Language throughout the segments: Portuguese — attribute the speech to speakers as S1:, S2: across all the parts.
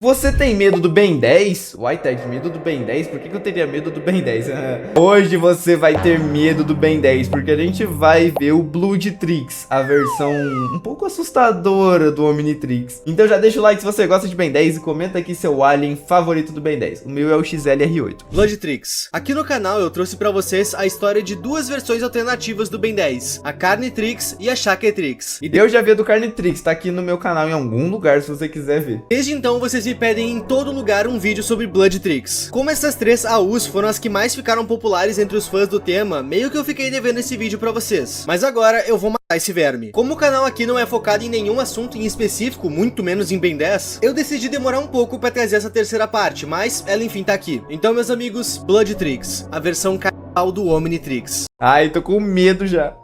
S1: Você tem medo do Ben 10? Uai, Ted, medo do Ben 10? Por que eu teria medo do Ben 10? Hoje você vai ter medo do Ben 10, porque a gente vai ver o Bloodtrix, a versão um pouco assustadora do Omnitrix. Então já deixa o like se você gosta de Ben 10 e comenta aqui seu alien favorito do Ben 10. O meu é o XLR8.
S2: Bloodtrix. Aqui no canal eu trouxe pra vocês a história de duas versões alternativas do Ben 10, a Carnitrix e a Shaketrix.
S1: Eu já vi a do Carnitrix, tá aqui no meu canal em algum lugar se você quiser ver.
S2: Desde então vocês me pedem em todo lugar um vídeo sobre Bloodtrix. Como essas três AUs foram as que mais ficaram populares entre os fãs do tema, meio que eu fiquei devendo esse vídeo pra vocês. Mas agora eu vou matar esse verme. Como o canal aqui não é focado em nenhum assunto em específico, muito menos em Ben 10, eu decidi demorar um pouco pra trazer essa terceira parte, mas ela enfim tá aqui. Então meus amigos, Bloodtrix, a versão carnal do Omnitrix.
S1: Ai, tô com medo já.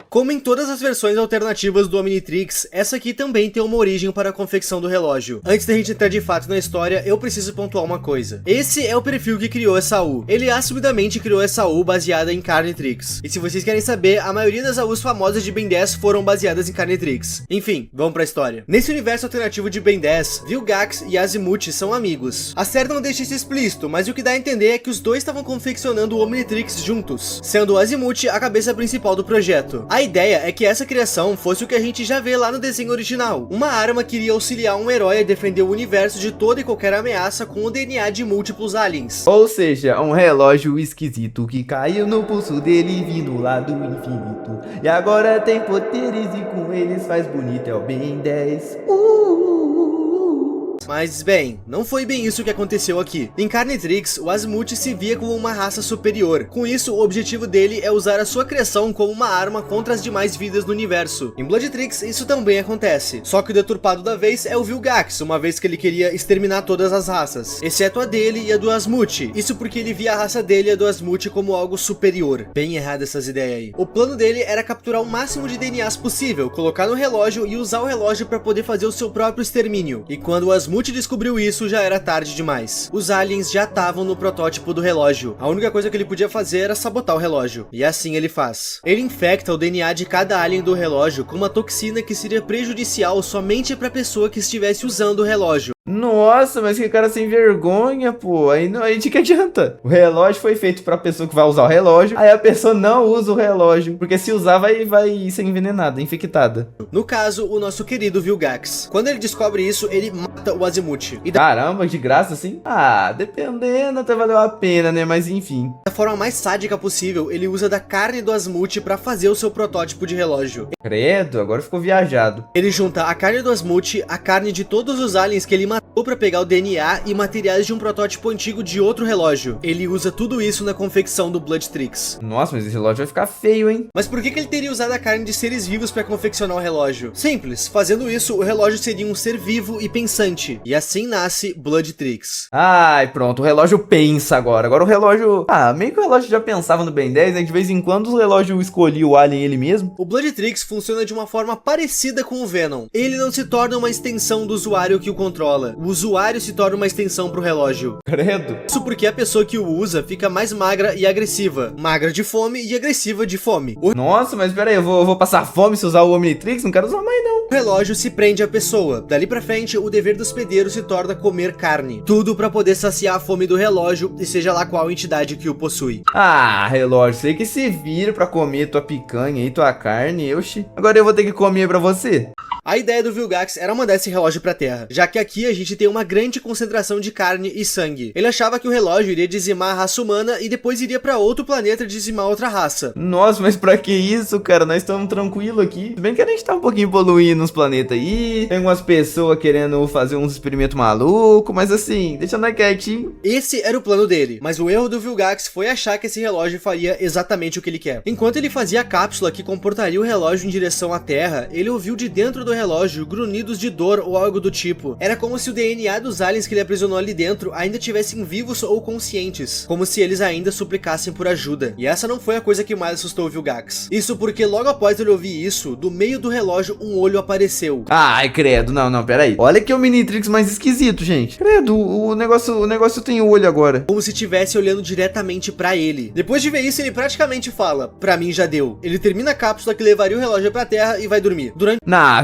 S2: Como em todas as versões alternativas do Omnitrix, essa aqui também tem uma origem para a confecção do relógio. Antes da gente entrar de fato na história, eu preciso pontuar uma coisa. Esse é o perfil que criou essa AU. Ele assumidamente criou essa AU baseada em Carnitrix. E se vocês querem saber, a maioria das AUs famosas de Ben 10 foram baseadas em Carnitrix. Enfim, vamos pra história. Nesse universo alternativo de Ben 10, Vilgax e Azimuth são amigos. A série não deixa isso explícito, mas o que dá a entender é que os dois estavam confeccionando o Omnitrix juntos, sendo o Azimuth a cabeça principal do projeto. A ideia é que essa criação fosse o que a gente já vê lá no desenho original. Uma arma que iria auxiliar um herói a defender o universo de toda e qualquer ameaça com o DNA de múltiplos aliens.
S1: Ou seja, um relógio esquisito que caiu no pulso dele vindo lá do infinito. E agora tem poderes e com eles faz bonito, é o Ben 10.
S2: Mas, bem, não foi bem isso que aconteceu aqui. Em Carnitrix, o Azimuth se via como uma raça superior. Com isso, o objetivo dele é usar a sua criação como uma arma contra as demais vidas no universo. Em Bloodtrix, isso também acontece. Só que o deturpado da vez é o Vilgax, uma vez que ele queria exterminar todas as raças, exceto a dele e a do Azimuth. Isso porque ele via a raça dele e a do Azimuth como algo superior. Bem errado essas ideias aí. O plano dele era capturar o máximo de DNAs possível, colocar no relógio e usar o relógio para poder fazer o seu próprio extermínio. E quando o Azimuth descobriu isso, já era tarde demais. Os aliens já estavam no protótipo do relógio. A única coisa que ele podia fazer era sabotar o relógio. E assim ele faz. Ele infecta o DNA de cada alien do relógio com uma toxina que seria prejudicial somente para a pessoa que estivesse usando o relógio.
S1: Nossa, mas que cara sem vergonha, pô. Aí de que adianta? O relógio foi feito pra pessoa que vai usar o relógio, aí a pessoa não usa o relógio, porque se usar vai ser envenenada, infectada.
S2: No caso, o nosso querido Vilgax. Quando ele descobre isso, ele mata o Azimuth. E
S1: Caramba, de graça assim? Ah, dependendo até valeu a pena, né? Mas enfim.
S2: da forma mais sádica possível, ele usa da carne do Azimuth pra fazer o seu protótipo de relógio.
S1: Credo, agora ficou viajado.
S2: Ele junta a carne do Azimuth, a carne de todos os aliens que ele matou para pegar o DNA e materiais de um protótipo antigo de outro relógio. Ele usa tudo isso na confecção do Bloodtrix.
S1: Nossa, mas esse relógio vai ficar feio, hein?
S2: Mas por que ele teria usado a carne de seres vivos para confeccionar o relógio? Simples, fazendo isso, o relógio seria um ser vivo e pensante. E assim nasce Bloodtrix.
S1: Ai, pronto, o relógio pensa agora. Agora o relógio... Ah, meio que o relógio já pensava no Ben 10, né? De vez em quando o relógio escolhia o alien ele mesmo.
S2: O Bloodtrix funciona de uma forma parecida com o Venom. Ele não se torna uma extensão do usuário que o controla. O usuário se torna uma extensão pro relógio.
S1: Credo.
S2: Isso porque a pessoa que o usa fica mais magra e agressiva. Magra de fome e agressiva de fome. O
S1: Nossa, mas pera aí, eu vou passar fome se usar o Omnitrix? Não quero usar mais não.
S2: relógio se prende à pessoa. Dali pra frente, o dever do hospedeiro se torna comer carne. Tudo pra poder saciar a fome do relógio e seja lá qual entidade que o possui.
S1: Ah, relógio, sei que se vira pra comer tua picanha e tua carne, oxi. Agora eu vou ter que comer pra você?
S2: A ideia do Vilgax era mandar esse relógio pra Terra, já que aqui a gente tem uma grande concentração de carne e sangue. Ele achava que o relógio iria dizimar a raça humana e depois iria pra outro planeta dizimar outra raça.
S1: Nossa, mas pra que isso, cara? Nós estamos tranquilos aqui. Se bem que a gente tá um pouquinho poluindo nos planetas aí. Tem algumas pessoas querendo fazer uns experimentos malucos, mas assim, deixa nós quietinho.
S2: Esse era o plano dele, mas o erro do Vilgax foi achar que esse relógio faria exatamente o que ele quer. Enquanto ele fazia a cápsula que comportaria o relógio em direção à Terra, ele ouviu de dentro do relógio grunhidos de dor ou algo do tipo. Era como se se o DNA dos aliens que ele aprisionou ali dentro ainda estivessem vivos ou conscientes, como se eles ainda suplicassem por ajuda. E essa não foi a coisa que mais assustou o Vilgax. Isso porque logo após ele ouvir isso, do meio do relógio um olho apareceu.
S1: Ai, credo, não, pera aí. Olha que é o Minitrix mais esquisito, gente. Credo, o negócio tem o olho agora.
S2: Como se estivesse olhando diretamente pra ele. Depois de ver isso, ele praticamente fala: pra mim já deu. Ele termina a cápsula que levaria o relógio pra terra e vai dormir.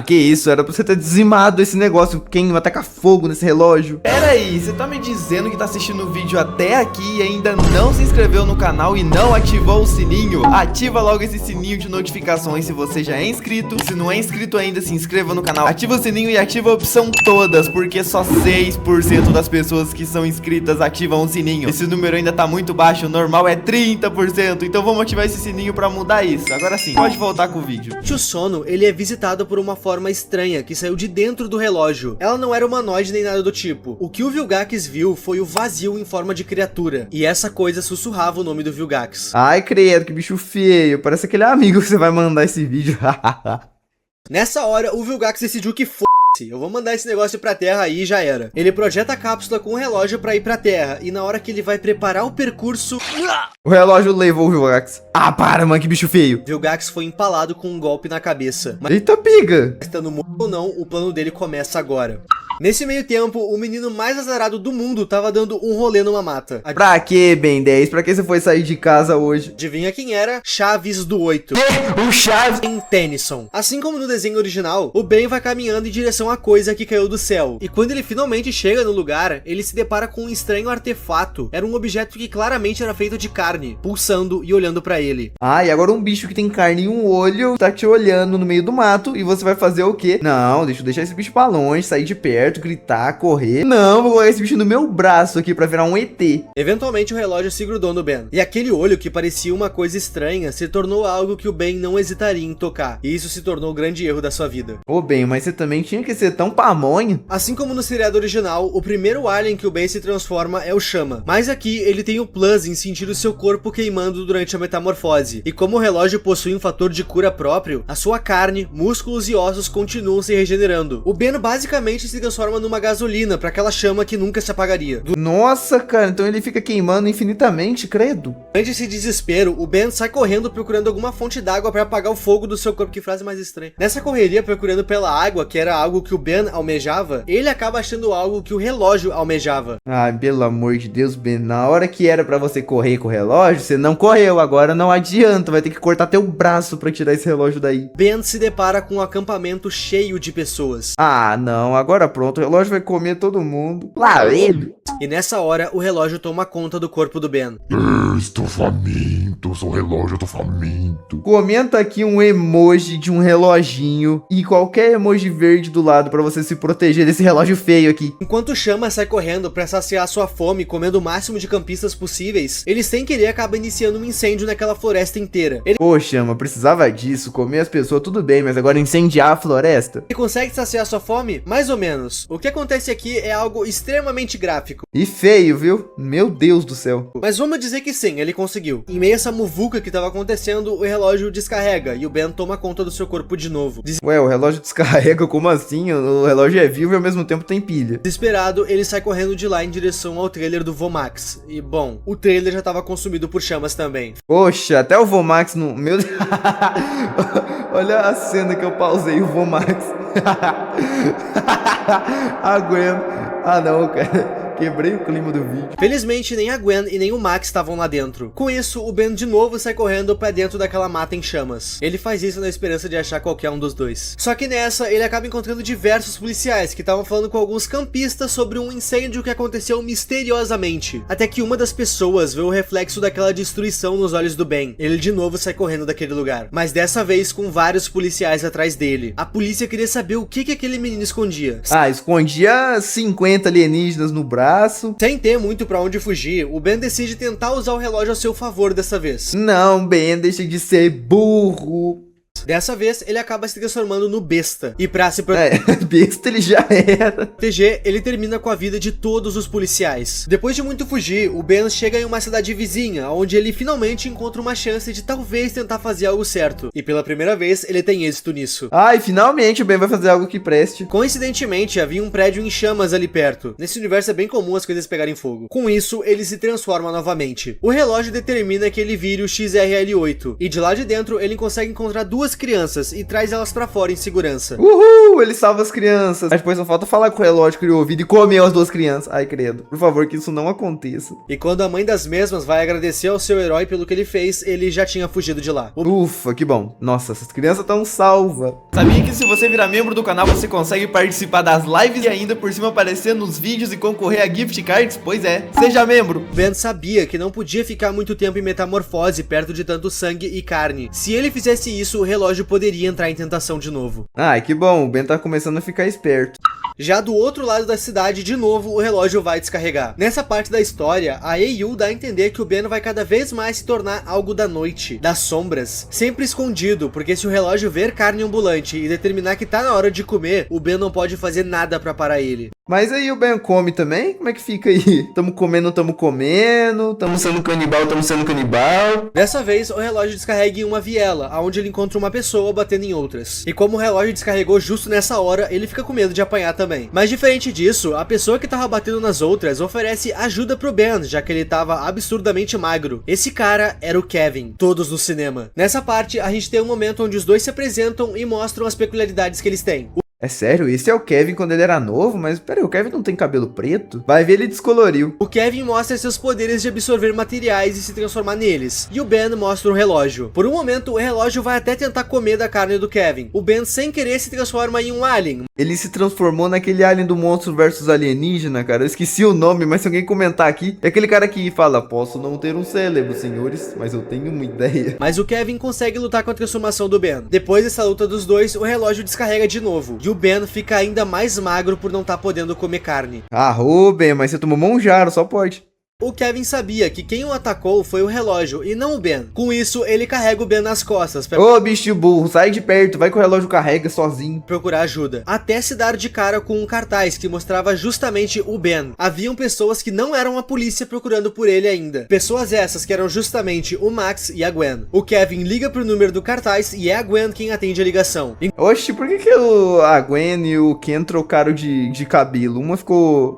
S1: Que isso, era pra você ter dizimado esse negócio. Quem vai tacar fogo nesse relógio? Pera aí, você tá me dizendo que tá assistindo o vídeo até aqui e ainda não se inscreveu no canal e não ativou o sininho? Ativa logo esse sininho de notificações se você já é inscrito. Se não é inscrito ainda, se inscreva no canal, ativa o sininho e ativa a opção todas, porque só 6% das pessoas que são inscritas ativam o sininho. Esse número ainda tá muito baixo, o normal é 30%, então vamos ativar esse sininho pra mudar isso. Agora sim, pode voltar com o vídeo.
S2: O sono, ele é visitado por uma forma estranha que saiu de dentro do relógio. Ela não era humanoide nem nada do tipo. O que o Vilgax viu foi o vazio em forma de criatura, e essa coisa sussurrava o nome do Vilgax.
S1: Ai, credo, que bicho feio. Parece aquele amigo que você vai mandar esse vídeo.
S2: Nessa hora, o Vilgax decidiu que eu vou mandar esse negócio pra terra aí e já era. Ele projeta a cápsula com o relógio pra ir pra terra, e na hora que ele vai preparar o percurso...
S1: O relógio levou o Vilgax. Ah, para, mano, que bicho feio.
S2: Vilgax foi empalado com um golpe na cabeça. Mas
S1: eita, piga.
S2: estando morto ou não, o plano dele começa agora. Nesse meio tempo, o menino mais azarado do mundo tava dando um rolê numa mata.
S1: Pra que, Ben 10? Pra que você foi sair de casa hoje?
S2: Adivinha quem era? Chaves do 8.
S1: O Chaves
S2: Ben Tennyson. Assim como no desenho original, o Ben vai caminhando em direção à coisa que caiu do céu. E quando ele finalmente chega no lugar, ele se depara com um estranho artefato. Era um objeto que claramente era feito de carne, pulsando e olhando pra ele.
S1: Ah, e agora um bicho que tem carne e um olho tá te olhando no meio do mato e você vai fazer o quê? Não, deixa eu deixar esse bicho pra longe, sair de perto, gritar, correr. Não, vou colocar esse bicho no meu braço aqui pra virar um ET.
S2: Eventualmente o relógio se grudou no Ben. E aquele olho que parecia uma coisa estranha se tornou algo que o Ben não hesitaria em tocar. E isso se tornou o grande erro da sua vida.
S1: Ô Ben, mas você também tinha que ser tão pamonha.
S2: Assim como no seriado original, o primeiro alien que o Ben se transforma é o Chama. Mas aqui ele tem o plus em sentir o seu corpo queimando durante a metamorfose. E como o relógio possui um fator de cura próprio, a sua carne, músculos e ossos continuam se regenerando. O Ben basicamente se transforma numa gasolina para aquela chama que nunca se apagaria.
S1: Nossa, cara, então ele fica queimando infinitamente, credo.
S2: Durante esse desespero, o Ben sai correndo procurando alguma fonte d'água para apagar o fogo do seu corpo. Que frase mais estranha. Nessa correria procurando pela água, que era algo que o Ben almejava, ele acaba achando algo que o relógio almejava.
S1: Ai, pelo amor de Deus, Ben, na hora que era pra você correr com o relógio, você não correu, agora não adianta, vai ter que cortar teu braço pra tirar esse relógio daí.
S2: Ben se depara com um acampamento cheio de pessoas.
S1: Ah, não, agora pronto, o relógio vai comer todo mundo. Lá ele.
S2: E nessa hora, o relógio toma conta do corpo do Ben.
S3: Estou faminto, sou relógio, eu tô faminto.
S1: Comenta aqui um emoji de um reloginho e qualquer emoji verde do lado pra você se proteger desse relógio feio aqui.
S2: Enquanto o Chama sai correndo pra saciar sua fome, comendo o máximo de campistas possíveis, ele sem querer acaba iniciando um incêndio naquela floresta inteira.
S1: Pô, Chama, precisava disso, comer as pessoas tudo bem, mas agora incendiar a floresta?
S2: Ele consegue saciar sua fome? Mais ou menos. O que acontece aqui é algo extremamente gráfico.
S1: E feio, viu? Meu Deus do céu.
S2: Mas vamos dizer que sim, ele conseguiu. Em meio a essa muvuca que tava acontecendo, o relógio descarrega e o Ben toma conta do seu corpo de novo.
S1: Ué, o relógio descarrega? Como assim? O relógio é vivo e ao mesmo tempo tem pilha.
S2: Desesperado, ele sai correndo de lá em direção ao trailer do Vomax. E, bom, o trailer já tava consumido por chamas também.
S1: Poxa, até o Vomax não... Meu Deus... Olha a cena que eu pausei, o Vomax. Aguento. Ah, não, cara. Quebrei o clima do vídeo.
S2: Felizmente, nem a Gwen e nem o Max estavam lá dentro. Com isso, o Ben de novo sai correndo pra dentro daquela mata em chamas. Ele faz isso na esperança de achar qualquer um dos dois. Só que nessa, ele acaba encontrando diversos policiais que estavam falando com alguns campistas sobre um incêndio que aconteceu misteriosamente. Até que uma das pessoas vê o reflexo daquela destruição nos olhos do Ben. Ele de novo sai correndo daquele lugar. Mas dessa vez com vários policiais atrás dele. A polícia queria saber o que aquele menino escondia.
S1: Ah, escondia 50 alienígenas no braço.
S2: Sem ter muito pra onde fugir, o Ben decide tentar usar o relógio a seu favor dessa vez.
S1: Não, Ben, deixa de ser burro.
S2: Trix. Dessa vez, ele acaba se transformando no besta. E pra se
S1: Besta ele já era.
S2: proteger, ele termina com a vida de todos os policiais. Depois de muito fugir, o Ben chega em uma cidade vizinha, onde ele finalmente encontra uma chance de talvez tentar fazer algo certo. E pela primeira vez, ele tem êxito nisso.
S1: Ai, finalmente o Ben vai fazer algo que preste.
S2: Coincidentemente, havia um prédio em chamas ali perto. Nesse universo é bem comum as coisas pegarem fogo. Com isso, ele se transforma novamente. O relógio determina que ele vire o XRL8. E de lá de dentro, ele consegue encontrar duas crianças e traz elas pra fora em segurança.
S1: Uhul, ele salva as crianças. Mas depois só falta falar com o relógio criou o ouvido e comeu as duas crianças. Ai, credo. Por favor, que isso não aconteça.
S2: E quando a mãe das mesmas vai agradecer ao seu herói pelo que ele fez, ele já tinha fugido de lá.
S1: Ufa, que bom. Nossa, essas crianças estão salvas. Sabia que se você virar membro do canal, você consegue participar das lives e ainda por cima aparecer nos vídeos e concorrer a gift cards? Pois é, seja membro.
S2: Ben sabia que não podia ficar muito tempo em metamorfose perto de tanto sangue e carne. Se ele fizesse isso, o relógio poderia entrar em tentação de novo.
S1: Ai, que bom, o Ben tá começando a ficar esperto.
S2: Já do outro lado da cidade, de novo, o relógio vai descarregar. Nessa parte da história, a AU dá a entender que o Ben vai cada vez mais se tornar algo da noite, das sombras, sempre escondido, porque se o relógio ver carne ambulante e determinar que tá na hora de comer, o Ben não pode fazer nada pra parar ele.
S1: Mas aí o Ben come também? Como é que fica aí? Tamo comendo, tamo sendo canibal.
S2: Dessa vez, o relógio descarrega em uma viela, onde ele encontra uma pessoa batendo em outras. E como o relógio descarregou justo nessa hora, ele fica com medo de apanhar também. Mas diferente disso, a pessoa que tava batendo nas outras oferece ajuda pro Ben, já que ele tava absurdamente magro. Esse cara era o Kevin, todos no cinema. Nessa parte, a gente tem um momento onde os dois se apresentam e mostram as peculiaridades que eles têm.
S1: É sério? Esse é o Kevin quando ele era novo? Mas peraí, o Kevin não tem cabelo preto? Vai ver, ele descoloriu.
S2: O Kevin mostra seus poderes de absorver materiais e se transformar neles. E o Ben mostra o relógio. Por um momento, o relógio vai até tentar comer da carne do Kevin. O Ben, sem querer, se transforma em um alien.
S1: Ele se transformou naquele alien do Monstro versus Alienígena, cara. Eu esqueci o nome, mas se alguém comentar aqui, é aquele cara que fala: posso não ter um cérebro, senhores, mas eu tenho uma ideia.
S2: Mas o Kevin consegue lutar com a transformação do Ben. Depois dessa luta dos dois, o relógio descarrega de novo. E o Ben fica ainda mais magro por não estar podendo comer carne.
S1: Ah, Ben, mas você tomou monjaro, só pode.
S2: O Kevin sabia que quem o atacou foi o relógio e não o Ben. Com isso, ele carrega o Ben nas costas pra
S1: Ô, bicho burro, sai de perto, vai que o relógio carrega sozinho.
S2: procurar ajuda, até se dar de cara com um cartaz que mostrava justamente o Ben. Haviam pessoas que não eram a polícia procurando por ele ainda. Pessoas essas que eram justamente o Max e a Gwen. O Kevin liga pro número do cartaz e é a Gwen quem atende a ligação.
S1: Oxe, por que a Gwen e o Ken trocaram de cabelo?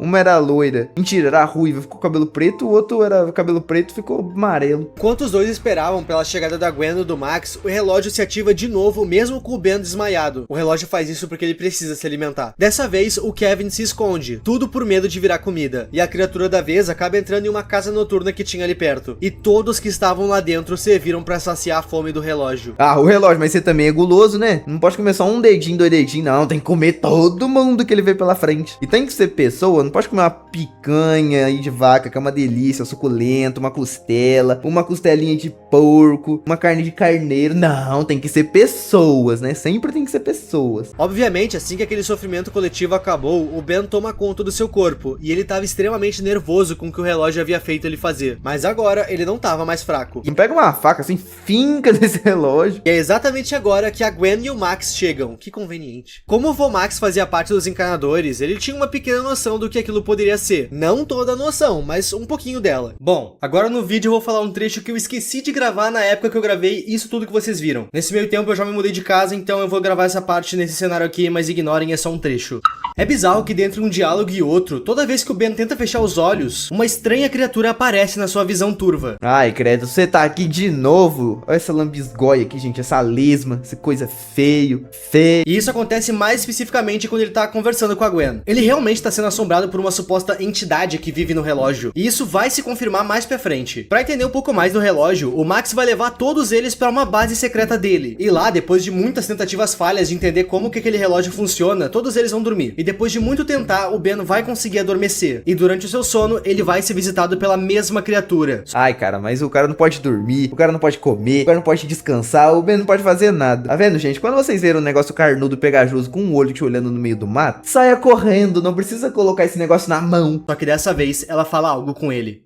S1: Uma era loira. Mentira, era ruiva, ficou com cabelo preto, o outro era cabelo preto, ficou amarelo.
S2: Enquanto os dois esperavam pela chegada da Gwen e do Max, o relógio se ativa de novo, mesmo com o Ben desmaiado. O relógio faz isso porque ele precisa se alimentar. Dessa vez, o Kevin se esconde, tudo por medo de virar comida. E a criatura da vez acaba entrando em uma casa noturna que tinha ali perto. E todos que estavam lá dentro serviram pra saciar a fome do relógio.
S1: Ah, o relógio, mas você também é guloso, né? Não pode comer só um dedinho, dois dedinhos, não. Tem que comer todo mundo que ele vê pela frente. E tem que ser pessoa, não pode comer uma picanha aí de vaca, que é uma delícia, suculenta, uma costela, uma costelinha de porco, uma carne de carneiro. Não, tem que ser pessoas, né? Sempre tem que ser pessoas.
S2: Obviamente, assim que aquele sofrimento coletivo acabou, o Ben toma conta do seu corpo, e ele estava extremamente nervoso com o que o relógio havia feito ele fazer. Mas agora, ele não estava mais fraco.
S1: E pega uma faca assim, finca nesse relógio.
S2: E é exatamente agora que a Gwen e o Max chegam. Que conveniente. Como o Vomax fazia parte dos encanadores, ele tinha uma pequena noção do que aquilo poderia ser. Não toda a noção, mas um pouquinho dela. Bom, agora no vídeo eu vou falar um trecho que eu esqueci de gravar na época que eu gravei isso tudo que vocês viram. Nesse meio tempo eu já me mudei de casa, então eu vou gravar essa parte nesse cenário aqui, mas ignorem, é só um trecho. É bizarro que dentro de um diálogo e outro, toda vez que o Ben tenta fechar os olhos, uma estranha criatura aparece na sua visão turva.
S1: Ai, credo, você tá aqui de novo. Olha essa lambisgoia aqui, gente, essa lesma, essa coisa feio.
S2: E isso acontece mais especificamente quando ele tá conversando com a Gwen. Ele realmente tá sendo assombrado por uma suposta entidade que vive no relógio. E isso vai se confirmar mais pra frente. Pra entender um pouco mais do relógio, o Max vai levar todos eles pra uma base secreta dele. E lá, depois de muitas tentativas falhas de entender como que aquele relógio funciona, todos eles vão dormir. E depois de muito tentar, o Ben vai conseguir adormecer. E durante o seu sono, ele vai ser visitado pela mesma criatura.
S1: Ai, cara, mas o cara não pode dormir, o cara não pode comer, o cara não pode descansar, o Ben não pode fazer nada. Tá vendo, gente? Quando vocês verem um negócio carnudo, pegajoso, com um olho te olhando no meio do mato, saia correndo, não precisa colocar esse negócio na mão.
S2: Só que dessa vez, ela fala algo com ele.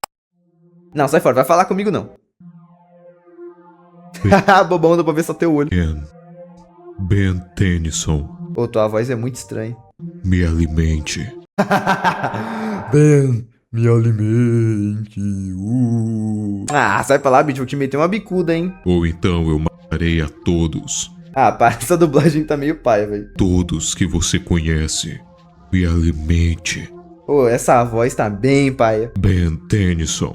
S1: Não, sai fora, vai falar comigo não. Haha, bobão, dá pra ver só teu olho.
S3: Ken,
S4: Ben Tennyson,
S1: Pô, tua voz é muito estranha.
S4: me alimente.
S1: Ben, me alimente. Ah, sai pra lá, bicho, vou te meter uma bicuda, hein?
S4: Ou então eu matarei a todos.
S1: Ah, pá, essa dublagem tá meio paia, velho.
S4: Todos que você conhece. Me alimente.
S1: Pô, essa voz tá bem paia.
S4: Ben Tennyson.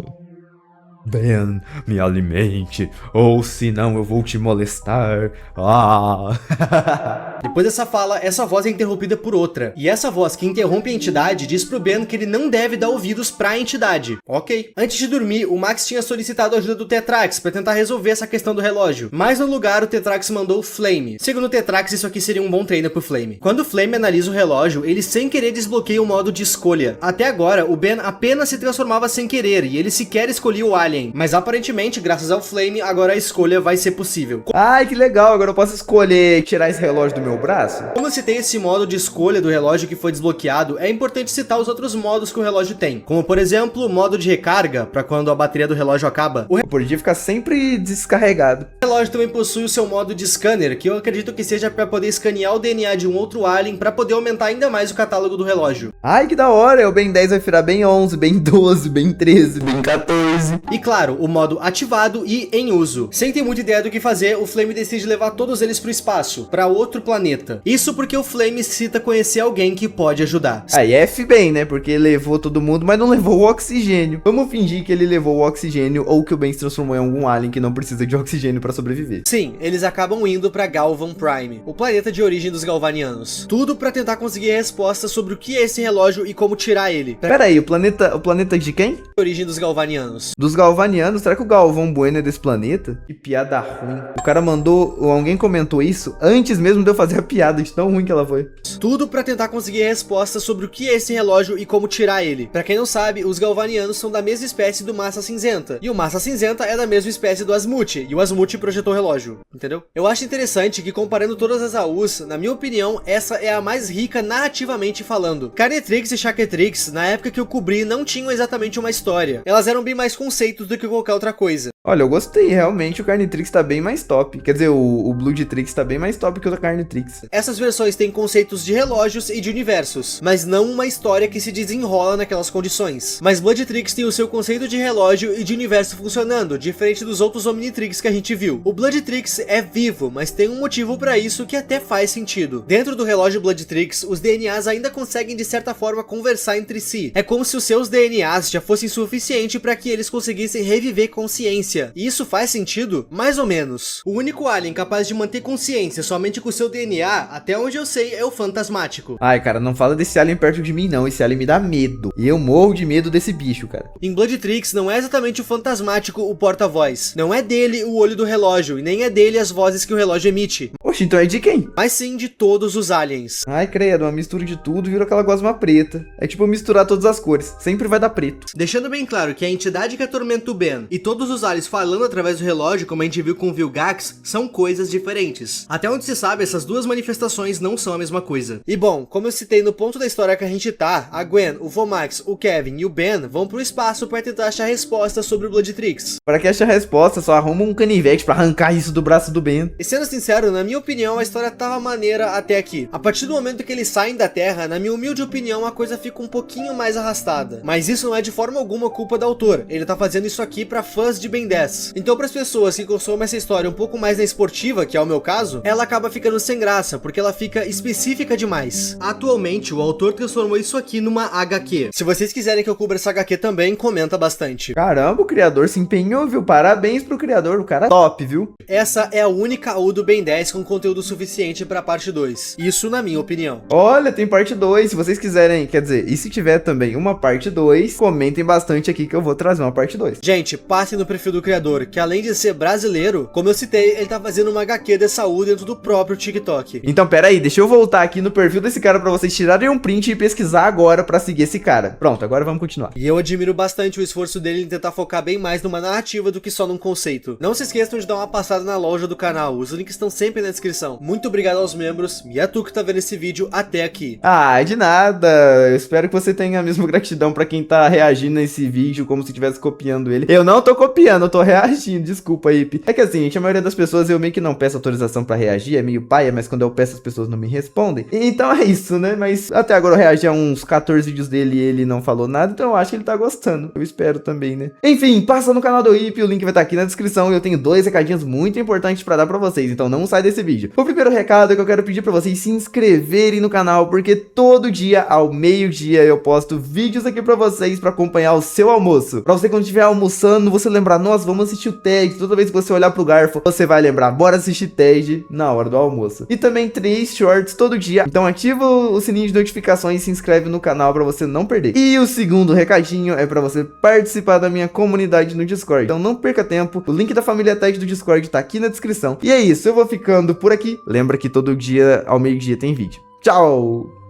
S1: Ben, me alimente, ou senão eu vou te molestar. Ah.
S2: Depois dessa fala, essa voz é interrompida por outra. E essa voz que interrompe a entidade diz pro Ben que ele não deve dar ouvidos pra entidade. Ok. Antes de dormir, o Max tinha solicitado a ajuda do Tetrax pra tentar resolver essa questão do relógio. Mas no lugar, o Tetrax mandou o Flame. Segundo o Tetrax, isso aqui seria um bom treino pro Flame. Quando o Flame analisa o relógio, ele sem querer desbloqueia o modo de escolha. Até agora, o Ben apenas se transformava sem querer e ele sequer escolhia o Alien. Mas aparentemente, graças ao Flame, agora a escolha vai ser possível.
S1: Ai, que legal, agora eu posso escolher tirar esse relógio do meu braço?
S2: Como eu citei esse modo de escolha do relógio que foi desbloqueado, é importante citar os outros modos que o relógio tem. Como por exemplo, o modo de recarga, para quando a bateria do relógio acaba. O
S1: Eu podia ficar sempre descarregado.
S2: relógio também possui o seu modo de scanner, que eu acredito que seja para poder escanear o DNA de um outro alien para poder aumentar ainda mais o catálogo do relógio.
S1: Ai, que da hora, o Ben 10 vai virar Ben 11, Ben 12, Ben 13, Ben 14.
S2: E claro, o modo ativado e em uso. Sem ter muita ideia do que fazer, o Flame decide levar todos eles pro espaço, para outro planeta. Isso porque o Flame necessita conhecer alguém que pode ajudar.
S1: Aí F bem, né? Porque levou todo mundo, mas não levou o oxigênio. Vamos fingir que ele levou o oxigênio ou que o Ben se transformou em algum alien que não precisa de oxigênio pra sobreviver.
S2: Sim, eles acabam indo pra Galvan Prime, o planeta de origem dos Galvanianos. Tudo pra tentar conseguir respostas sobre o que é esse relógio e como tirar ele.
S1: Pera aí, o planeta de quem?
S2: Origem dos Galvanianos.
S1: Dos Galvanianos? Será que o Galvão Bueno é desse planeta? Que piada ruim. O cara mandou, ou alguém comentou isso antes mesmo de eu fazer a piada, de tão ruim que ela foi.
S2: Tudo pra tentar conseguir respostas sobre o que é esse relógio e como tirar ele. Pra quem não sabe, os Galvanianos são da mesma espécie do Massa Cinzenta. E o Massa Cinzenta é da mesma espécie do Asmuth. E o Asmuth projetou o relógio. Entendeu? Eu acho interessante que comparando todas as AUs, na minha opinião, essa é a mais rica narrativamente falando. Carnetrix e Chaquetrix, na época que eu cobri, não tinham exatamente uma história. Elas eram bem mais conceitos do que qualquer outra coisa.
S1: Olha, eu gostei, realmente o Carnitrix tá bem mais top. Quer dizer, o Bloodtrix tá bem mais top que o da Carnitrix.
S2: Essas versões têm conceitos de relógios e de universos, mas não uma história que se desenrola naquelas condições. Mas Bloodtrix tem o seu conceito de relógio e de universo funcionando, diferente dos outros Omnitrix que a gente viu. O Bloodtrix é vivo, mas tem um motivo pra isso que até faz sentido. Dentro do relógio Bloodtrix, os DNAs ainda conseguem de certa forma conversar entre si. É como se os seus DNAs já fossem suficiente para que eles conseguissem reviver consciência. E isso faz sentido? Mais ou menos. O único alien capaz de manter consciência somente com seu DNA, até onde eu sei, é o Fantasmático.
S1: Ai, cara, não fala desse alien perto de mim não, esse alien me dá medo. E eu morro de medo desse bicho, cara.
S2: Em Bloodtrix não é exatamente o Fantasmático o porta-voz. Não é dele o olho do relógio, e nem é dele as vozes que o relógio emite.
S1: Oxe, então é de quem?
S2: Mas sim de todos os aliens.
S1: Ai, credo, uma mistura de tudo virou aquela gosma preta. É tipo misturar todas as cores, sempre vai dar preto.
S2: Deixando bem claro que a entidade que atormenta o Ben e todos os aliens falando através do relógio, como a gente viu com o Vilgax, são coisas diferentes. Até onde se sabe, essas duas manifestações não são a mesma coisa. E bom, como eu citei no ponto da história que a gente tá, a Gwen, o Vomax, o Kevin e o Ben vão pro espaço para tentar achar respostas sobre o Bloodtrix.
S1: Para que ache a resposta, só arruma um canivete pra arrancar isso do braço do Ben.
S2: E sendo sincero, na minha opinião, a história tava maneira até aqui. A partir do momento que eles saem da Terra, na minha humilde opinião, a coisa fica um pouquinho mais arrastada. Mas isso não é de forma alguma culpa do autor. Ele tá fazendo isso aqui pra fãs de Ben 10. Então, para as pessoas que consomem essa história um pouco mais na esportiva, que é o meu caso, ela acaba ficando sem graça, porque ela fica específica demais. Atualmente, o autor transformou isso aqui numa HQ. Se vocês quiserem que eu cubra essa HQ também, comenta bastante.
S1: Caramba, o criador se empenhou, viu? Parabéns pro criador, o cara é top, viu?
S2: Essa é a única AU do Ben 10 com conteúdo suficiente pra parte 2. Isso na minha opinião.
S1: Olha, tem parte 2, se vocês quiserem, quer dizer, e se tiver também uma parte 2, comentem bastante aqui que eu vou trazer uma parte 2.
S2: Gente, passem no perfil do criador, que além de ser brasileiro, como eu citei, ele tá fazendo uma HQ dessa AU dentro do próprio TikTok.
S1: Então, pera aí, deixa eu voltar aqui no perfil desse cara pra vocês tirarem um print e pesquisar agora pra seguir esse cara. Pronto, agora vamos continuar.
S2: E eu admiro bastante o esforço dele em tentar focar bem mais numa narrativa do que só num conceito. Não se esqueçam de dar uma passada na loja do canal, os links estão sempre na descrição descrição. Muito obrigado aos membros e a tu que tá vendo esse vídeo até aqui.
S1: Ah, de nada. Eu espero que você tenha a mesma gratidão pra quem tá reagindo nesse vídeo como se estivesse copiando ele. Eu não tô copiando, eu tô reagindo. Desculpa, Ip. É que assim, gente, a maioria das pessoas eu meio que não peço autorização pra reagir, é meio paia, mas quando eu peço as pessoas não me respondem. Então é isso, né? Mas até agora eu reagi a uns 14 vídeos dele e ele não falou nada, então eu acho que ele tá gostando. Eu espero também, né? Enfim, passa no canal do Ip, o link vai estar aqui na descrição e eu tenho 2 recadinhos muito importantes pra dar pra vocês, então não sai desse vídeo. O primeiro recado é que eu quero pedir pra vocês se inscreverem no canal, porque todo dia ao meio-dia eu posto vídeos aqui pra vocês pra acompanhar o seu almoço. Pra você quando estiver almoçando, você lembrar, nossa, vamos assistir o Ted. Toda vez que você olhar pro garfo, você vai lembrar, bora assistir Ted na hora do almoço. E também 3 shorts todo dia, então ativa o sininho de notificações e se inscreve no canal pra você não perder. E o segundo recadinho é pra você participar da minha comunidade no Discord, então não perca tempo, o link da família Ted do Discord tá aqui na descrição. E é isso, eu vou ficando por aqui. Lembra que todo dia ao meio-dia tem vídeo. Tchau!